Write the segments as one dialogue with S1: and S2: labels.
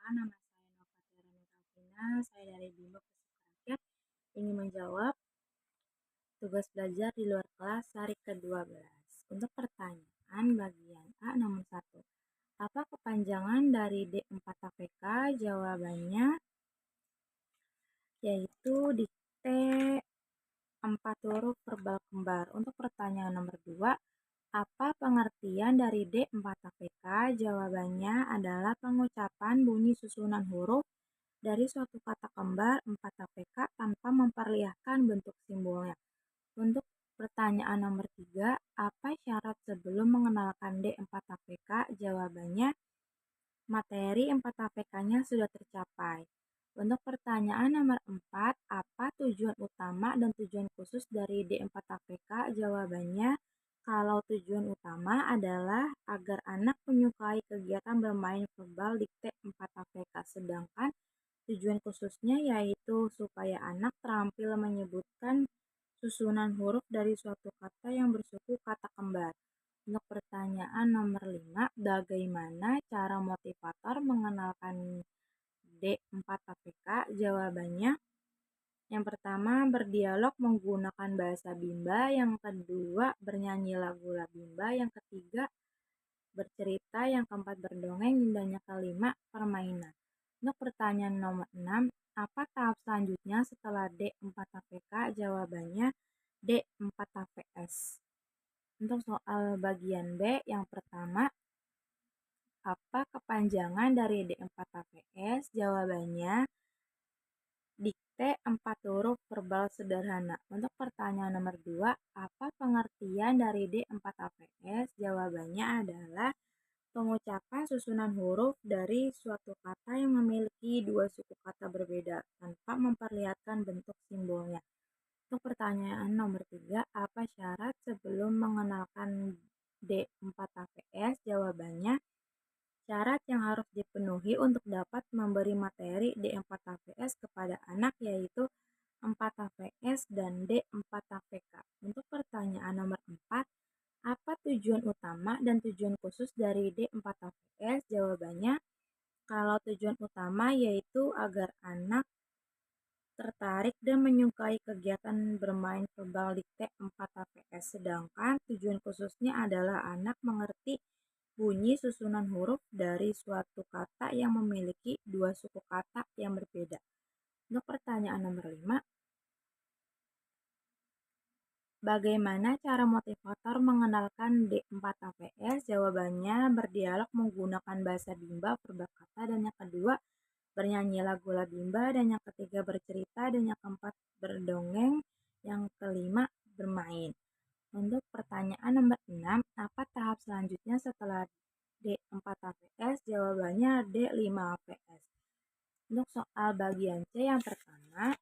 S1: perkenalkan nama saya Novatiara Nurafina, saya dari Bima Pusaka Rakyat ingin menjawab tugas belajar di luar kelas hari ke-12. Untuk pertanyaan bagian A nomor 1. Apa kepanjangan dari D4 APK? Jawabannya yaitu dikte 4 huruf verbal kembar. Untuk pertanyaan nomor 2, apa pengertian dari D4 APK? Jawabannya adalah pengucapan bunyi susunan huruf dari suatu kata kembar 4 APK tanpa memperlihatkan bentuk simbolnya. Untuk pertanyaan nomor 3, apa syarat sebelum mengenalkan D4 APK? Jawabannya, materi 4 APK-nya sudah tercapai. Untuk pertanyaan nomor 4, apa tujuan utama dan tujuan khusus dari D4 APK? Jawabannya, kalau tujuan utama adalah agar anak menyukai kegiatan bermain verbal dikte 4 APK, sedangkan tujuan khususnya yaitu supaya anak terampil menyebutkan susunan huruf dari suatu kata yang bersuku kata kembar. Untuk pertanyaan nomor 5, bagaimana cara motivator mengenalkan D4 APK? Jawabannya, yang pertama berdialog menggunakan bahasa Bimba, yang kedua bernyanyi lagu-lagu Bimba, yang ketiga bercerita, yang keempat berdongeng, dan yang kelima permainan. Untuk pertanyaan nomor 6, apa tahap selanjutnya setelah D4 APK? Jawabannya D4 APS. Untuk soal bagian B, yang pertama, apa kepanjangan dari D4 APS? Jawabannya dikte 4 huruf verbal sederhana. Untuk pertanyaan nomor 2, apa pengertian dari D4 APS? Jawabannya adalah pengucapan susunan huruf dari suatu kata yang memiliki dua suku kata berbeda tanpa memperlihatkan bentuk simbolnya. Untuk pertanyaan nomor 3, apa syarat sebelum mengenalkan D4 APS? Jawabannya, syarat yang harus dipenuhi untuk dapat memberi materi D4 APS kepada anak yaitu 4 APS dan D4 APK. Untuk pertanyaan nomor 4, apa tujuan utama dan tujuan khusus dari D4 APS? Jawabannya, kalau tujuan utama yaitu agar anak tertarik dan menyukai kegiatan bermain verbal dikte 4 APS, sedangkan tujuan khususnya adalah anak mengerti bunyi susunan huruf dari suatu kata yang memiliki dua suku kata yang berbeda. Untuk pertanyaan nomor 5, bagaimana cara motivator mengenalkan D4 APS? Jawabannya, berdialog menggunakan bahasa Bimba verbal kata, dan yang kedua bernyanyi lagu-lagu Bimba, dan yang ketiga bercerita, dan yang keempat berdongeng, yang kelima bermain. Untuk pertanyaan nomor 6, apa tahap selanjutnya setelah D4 APS? Jawabannya D5 APS. Untuk soal bagian C yang pertama,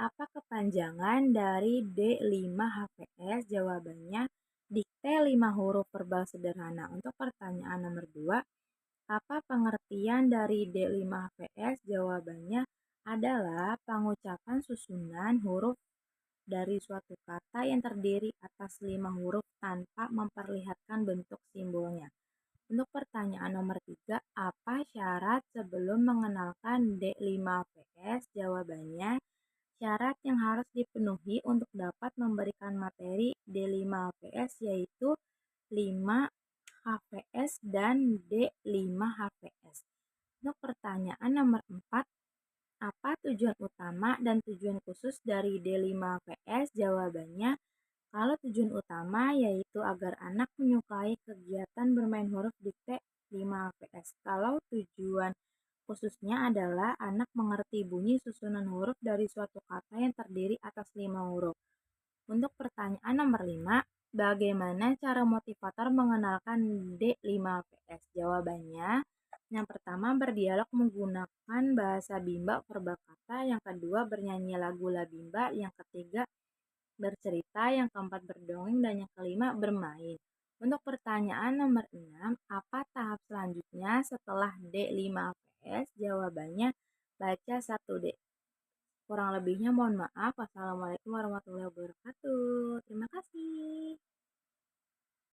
S1: apa kepanjangan dari D5 HPS? Jawabannya dikte 5 huruf verbal sederhana. Untuk pertanyaan nomor 2, apa pengertian dari D5 HPS? Jawabannya adalah pengucapan susunan huruf dari suatu kata yang terdiri atas 5 huruf tanpa memperlihatkan bentuk simbolnya. Untuk pertanyaan nomor 3, apa syarat sebelum mengenalkan D5 HPS? Jawabannya, syarat yang harus dipenuhi untuk dapat memberikan materi D5 HPS yaitu 5 HPS dan D5 HPS. Untuk pertanyaan nomor 4, apa tujuan utama dan tujuan khusus dari D5 HPS? Jawabannya, kalau tujuan utama yaitu agar anak menyukai kegiatan bermain huruf dikte 5 HPS. Kalau tujuan khususnya adalah anak mengerti bunyi susunan huruf dari suatu kata yang terdiri atas 5 huruf. Untuk pertanyaan nomor 5, bagaimana cara motivator mengenalkan D5 HPS? Jawabannya, yang pertama berdialog menggunakan bahasa Bimba verbal kata, yang kedua bernyanyi lagu La Bimba, yang ketiga bercerita, yang keempat berdongeng, dan yang kelima bermain. Untuk pertanyaan nomor 6, apa tahap selanjutnya setelah D5 APS? Jawabannya, baca 1D. Kurang lebihnya mohon maaf. Wassalamualaikum warahmatullahi wabarakatuh. Terima kasih.